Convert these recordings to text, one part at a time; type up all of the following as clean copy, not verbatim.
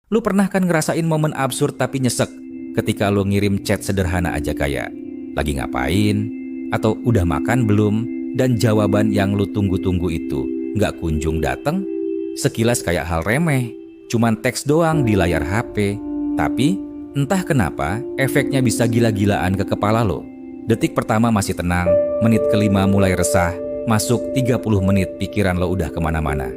Lu pernah kan ngerasain momen absurd tapi nyesek ketika lu ngirim chat sederhana aja kayak lagi ngapain atau udah makan belum, dan jawaban yang lu tunggu-tunggu itu nggak kunjung dateng? Sekilas kayak hal remeh, cuman teks doang di layar HP, tapi entah kenapa efeknya bisa gila-gilaan ke kepala lo. Detik pertama masih tenang, menit kelima mulai resah, masuk 30 menit pikiran lo udah kemana-mana.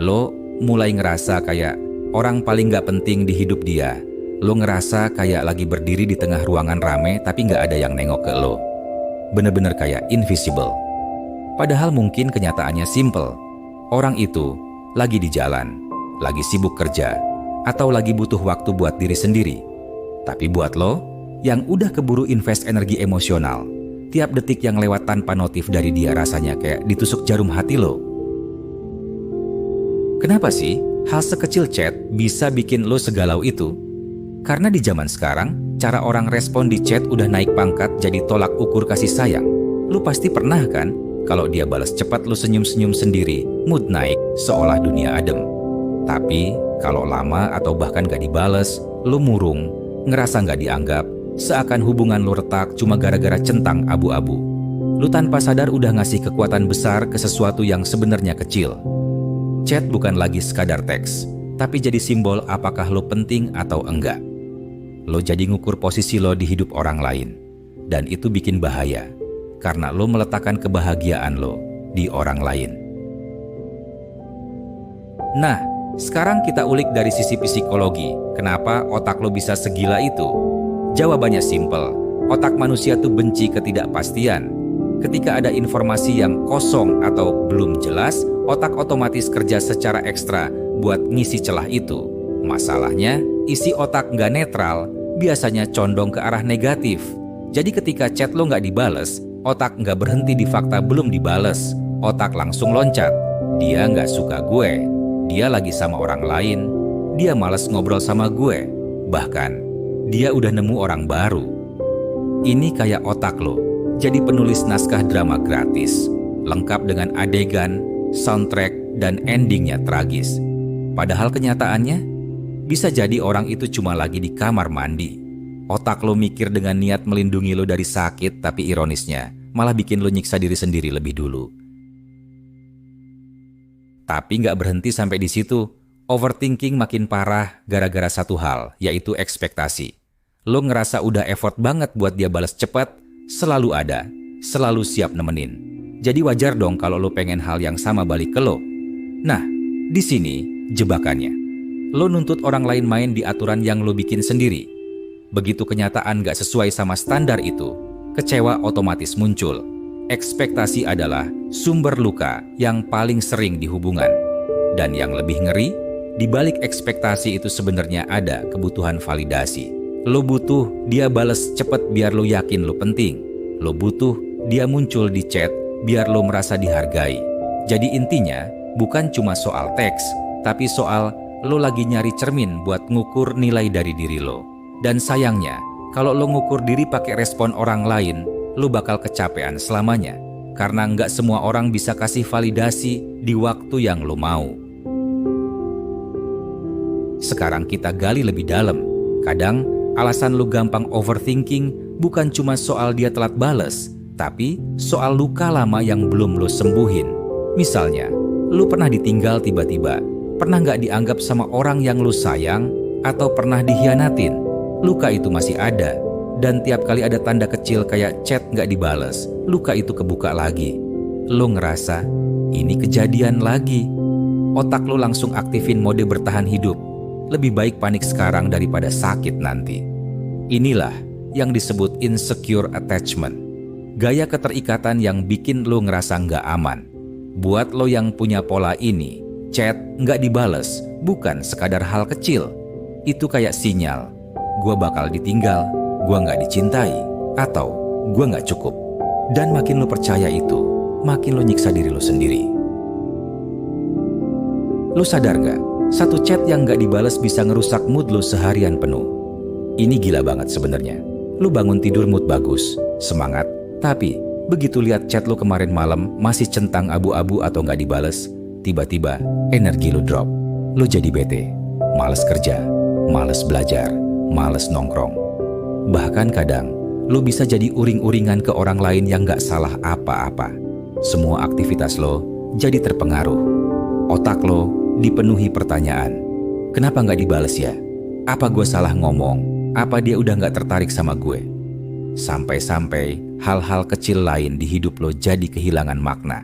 Lo mulai ngerasa kayak orang paling gak penting di hidup dia. Lo ngerasa kayak lagi berdiri di tengah ruangan rame tapi gak ada yang nengok ke lo. Bener-bener kayak invisible. Padahal mungkin kenyataannya simple. Orang itu lagi di jalan, lagi sibuk kerja, atau lagi butuh waktu buat diri sendiri. Tapi buat lo, yang udah keburu invest energi emosional, tiap detik yang lewat tanpa notif dari dia rasanya kayak ditusuk jarum hati lo. Kenapa sih hal sekecil chat bisa bikin lo segalau itu? Karena di zaman sekarang, cara orang respon di chat udah naik pangkat jadi tolak ukur kasih sayang. Lo pasti pernah kan, kalau dia balas cepat lo senyum-senyum sendiri, mood naik seolah dunia adem. Tapi kalau lama atau bahkan gak dibales, lo murung, ngerasa gak dianggap, seakan hubungan lo retak cuma gara-gara centang abu-abu. Lo tanpa sadar udah ngasih kekuatan besar ke sesuatu yang sebenarnya kecil. Chat bukan lagi sekadar teks, tapi jadi simbol apakah lo penting atau enggak. Lo jadi ngukur posisi lo di hidup orang lain. Dan itu bikin bahaya, karena lo meletakkan kebahagiaan lo di orang lain. Nah, sekarang kita ulik dari sisi psikologi, kenapa otak lo bisa segila itu? Jawabannya simple, otak manusia tuh benci ketidakpastian. Ketika ada informasi yang kosong atau belum jelas, otak otomatis kerja secara ekstra buat ngisi celah itu. Masalahnya, isi otak nggak netral, biasanya condong ke arah negatif. Jadi ketika chat lo nggak dibales, otak nggak berhenti di fakta belum dibales. Otak langsung loncat, dia nggak suka gue, dia lagi sama orang lain, dia malas ngobrol sama gue, bahkan dia udah nemu orang baru. Ini kayak otak lo jadi penulis naskah drama gratis, lengkap dengan adegan, soundtrack, dan endingnya tragis. Padahal kenyataannya, bisa jadi orang itu cuma lagi di kamar mandi. Otak lo mikir dengan niat melindungi lo dari sakit, tapi ironisnya malah bikin lo nyiksa diri sendiri lebih dulu. Tapi nggak berhenti sampai di situ. Overthinking makin parah gara-gara satu hal, yaitu ekspektasi. Lo ngerasa udah effort banget buat dia balas cepat, selalu ada, selalu siap nemenin. Jadi wajar dong kalau lo pengen hal yang sama balik ke lo. Nah, di sini jebakannya. Lo nuntut orang lain main di aturan yang lo bikin sendiri. Begitu kenyataan gak sesuai sama standar itu, kecewa otomatis muncul. Ekspektasi adalah sumber luka yang paling sering di hubungan. Dan yang lebih ngeri, di balik ekspektasi itu sebenarnya ada kebutuhan validasi. Lo butuh dia bales cepet biar lo yakin lo penting. Lo butuh dia muncul di chat biar lo merasa dihargai. Jadi intinya bukan cuma soal teks, tapi soal lo lagi nyari cermin buat ngukur nilai dari diri lo. Dan sayangnya, kalau lo ngukur diri pakai respon orang lain, lo bakal kecapean selamanya. Karena nggak semua orang bisa kasih validasi di waktu yang lo mau. Sekarang kita gali lebih dalam. Kadang alasan lu gampang overthinking bukan cuma soal dia telat bales, tapi soal luka lama yang belum lu sembuhin. Misalnya, lu pernah ditinggal tiba-tiba, pernah nggak dianggap sama orang yang lu sayang, atau pernah dikhianatin. Luka itu masih ada, dan tiap kali ada tanda kecil kayak chat nggak dibales, luka itu kebuka lagi. Lu ngerasa, ini kejadian lagi. Otak lu langsung aktifin mode bertahan hidup. Lebih baik panik sekarang daripada sakit nanti. Inilah yang disebut insecure attachment. Gaya keterikatan yang bikin lo ngerasa nggak aman. Buat lo yang punya pola ini, chat nggak dibales bukan sekadar hal kecil. Itu kayak sinyal, gue bakal ditinggal, gue nggak dicintai, atau gue nggak cukup. Dan makin lo percaya itu, makin lo nyiksa diri lo sendiri. Lo sadar nggak? Satu chat yang gak dibales bisa ngerusak mood lo seharian penuh. Ini gila banget sebenarnya. Lo bangun tidur mood bagus, semangat, tapi begitu lihat chat lo kemarin malam masih centang abu-abu atau gak dibales, tiba-tiba energi lo drop. Lo jadi bete, malas kerja, males belajar, males nongkrong. Bahkan kadang, lo bisa jadi uring-uringan ke orang lain yang gak salah apa-apa. Semua aktivitas lo jadi terpengaruh. Otak lo dipenuhi pertanyaan. Kenapa gak dibales ya? Apa gue salah ngomong? Apa dia udah gak tertarik sama gue? Sampai-sampai hal-hal kecil lain di hidup lo jadi kehilangan makna.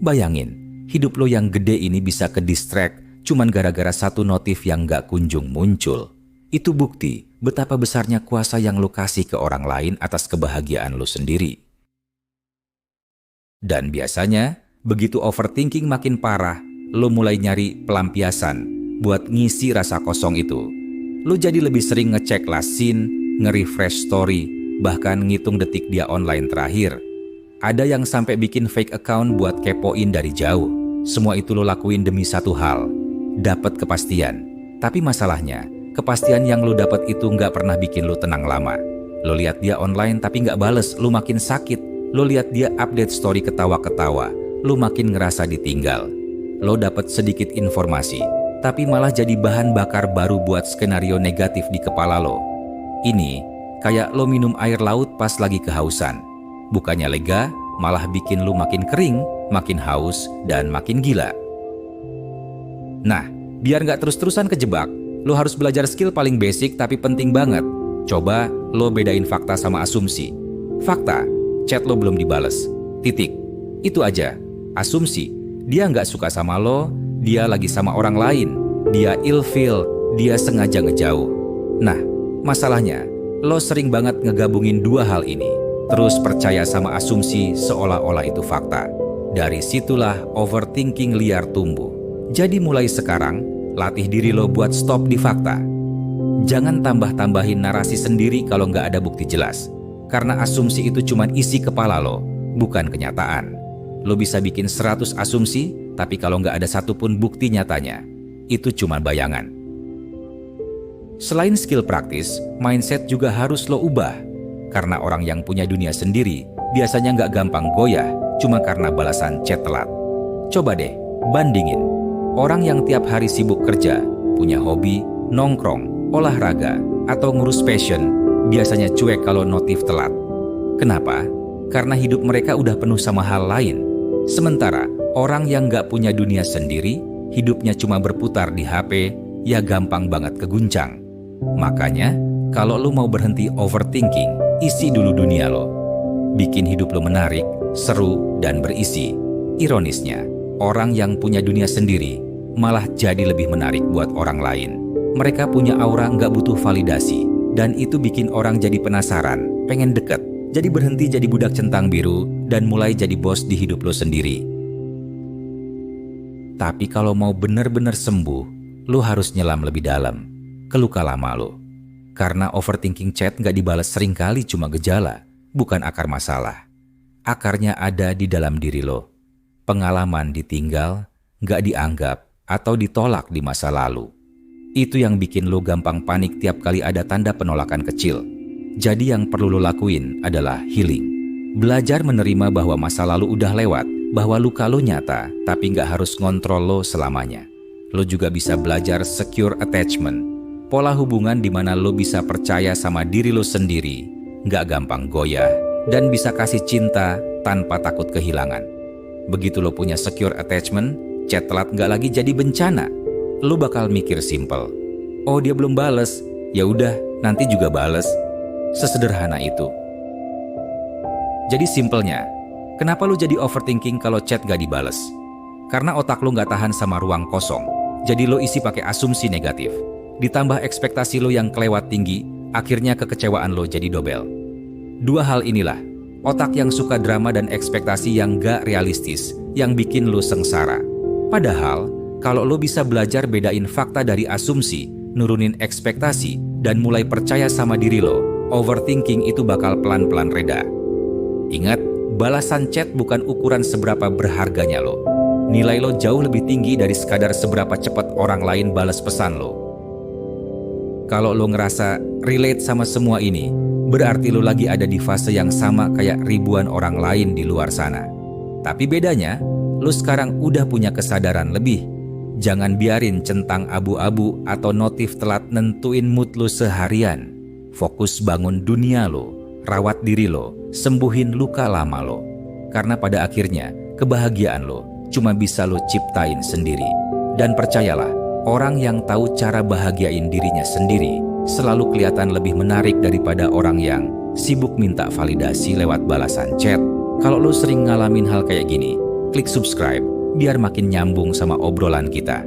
Bayangin, hidup lo yang gede ini bisa ke-distract cuman gara-gara satu notif yang gak kunjung muncul. Itu bukti betapa besarnya kuasa yang lo kasih ke orang lain atas kebahagiaan lo sendiri. Dan biasanya, begitu overthinking makin parah, lo mulai nyari pelampiasan buat ngisi rasa kosong itu. Lo jadi lebih sering ngecek last scene, nge-refresh story, bahkan ngitung detik dia online terakhir. Ada yang sampai bikin fake account buat kepoin dari jauh. Semua itu lo lakuin demi satu hal, dapat kepastian. Tapi masalahnya, kepastian yang lo dapat itu nggak pernah bikin lo tenang lama. Lo lihat dia online tapi nggak bales, lo makin sakit. Lo lihat dia update story ketawa-ketawa, lo makin ngerasa ditinggal. Lo dapat sedikit informasi, tapi malah jadi bahan bakar baru buat skenario negatif di kepala lo. Ini kayak lo minum air laut pas lagi kehausan. Bukannya lega, malah bikin lo makin kering, makin haus, dan makin gila. Nah, biar nggak terus-terusan kejebak, lo harus belajar skill paling basic tapi penting banget. Coba lo bedain fakta sama asumsi. Fakta, chat lo belum dibales. Titik. Itu aja. Asumsi, dia nggak suka sama lo, dia lagi sama orang lain, dia ilfeel, dia sengaja ngejauh. Nah, masalahnya, lo sering banget ngegabungin dua hal ini, terus percaya sama asumsi seolah-olah itu fakta. Dari situlah overthinking liar tumbuh. Jadi mulai sekarang, latih diri lo buat stop di fakta. Jangan tambah-tambahin narasi sendiri kalau nggak ada bukti jelas. Karena asumsi itu cuma isi kepala lo, bukan kenyataan. Lo bisa bikin 100 asumsi, tapi kalau nggak ada satupun bukti nyatanya, itu cuma bayangan. Selain skill praktis, mindset juga harus lo ubah. Karena orang yang punya dunia sendiri, biasanya nggak gampang goyah, cuma karena balasan chat telat. Coba deh, bandingin. Orang yang tiap hari sibuk kerja, punya hobi, nongkrong, olahraga, atau ngurus passion, biasanya cuek kalau notif telat. Kenapa? Karena hidup mereka udah penuh sama hal lain. Sementara orang yang nggak punya dunia sendiri, hidupnya cuma berputar di HP, ya gampang banget keguncang. Makanya, kalau lo mau berhenti overthinking, isi dulu dunia lo. Bikin hidup lo menarik, seru, dan berisi. Ironisnya, orang yang punya dunia sendiri malah jadi lebih menarik buat orang lain. Mereka punya aura nggak butuh validasi, dan itu bikin orang jadi penasaran, pengen deket. Jadi berhenti jadi budak centang biru dan mulai jadi bos di hidup lo sendiri. Tapi kalau mau bener-bener sembuh, lo harus nyelam lebih dalam ke luka lama lo. Karena overthinking chat nggak dibalas seringkali cuma gejala, bukan akar masalah. Akarnya ada di dalam diri lo. Pengalaman ditinggal, nggak dianggap, atau ditolak di masa lalu. Itu yang bikin lo gampang panik tiap kali ada tanda penolakan kecil. Jadi yang perlu lo lakuin adalah healing. Belajar menerima bahwa masa lalu udah lewat, bahwa luka lo nyata, tapi nggak harus ngontrol lo selamanya. Lo juga bisa belajar secure attachment, pola hubungan di mana lo bisa percaya sama diri lo sendiri, nggak gampang goyah, dan bisa kasih cinta tanpa takut kehilangan. Begitu lo punya secure attachment, chat telat nggak lagi jadi bencana. Lo bakal mikir simple. Oh, dia belum bales, ya udah, nanti juga bales. Sesederhana itu. Jadi simpelnya, kenapa lo jadi overthinking kalau chat gak dibales? Karena otak lo gak tahan sama ruang kosong. Jadi lo isi pakai asumsi negatif. Ditambah ekspektasi lo yang kelewat tinggi, akhirnya kekecewaan lo jadi dobel. Dua hal inilah, otak yang suka drama dan ekspektasi yang gak realistis, yang bikin lo sengsara. Padahal, kalau lo bisa belajar bedain fakta dari asumsi, nurunin ekspektasi, dan mulai percaya sama diri lo, overthinking itu bakal pelan-pelan reda. Ingat, balasan chat bukan ukuran seberapa berharganya lo. Nilai lo jauh lebih tinggi dari sekadar seberapa cepat orang lain balas pesan lo. Kalau lo ngerasa relate sama semua ini, berarti lo lagi ada di fase yang sama kayak ribuan orang lain di luar sana. Tapi bedanya, lo sekarang udah punya kesadaran lebih. Jangan biarin centang abu-abu atau notif telat nentuin mood lo seharian. Fokus bangun dunia lo, rawat diri lo, sembuhin luka lama lo. Karena pada akhirnya, kebahagiaan lo cuma bisa lo ciptain sendiri. Dan percayalah, orang yang tahu cara bahagiain dirinya sendiri selalu kelihatan lebih menarik daripada orang yang sibuk minta validasi lewat balasan chat. Kalau lo sering ngalamin hal kayak gini, klik subscribe biar makin nyambung sama obrolan kita.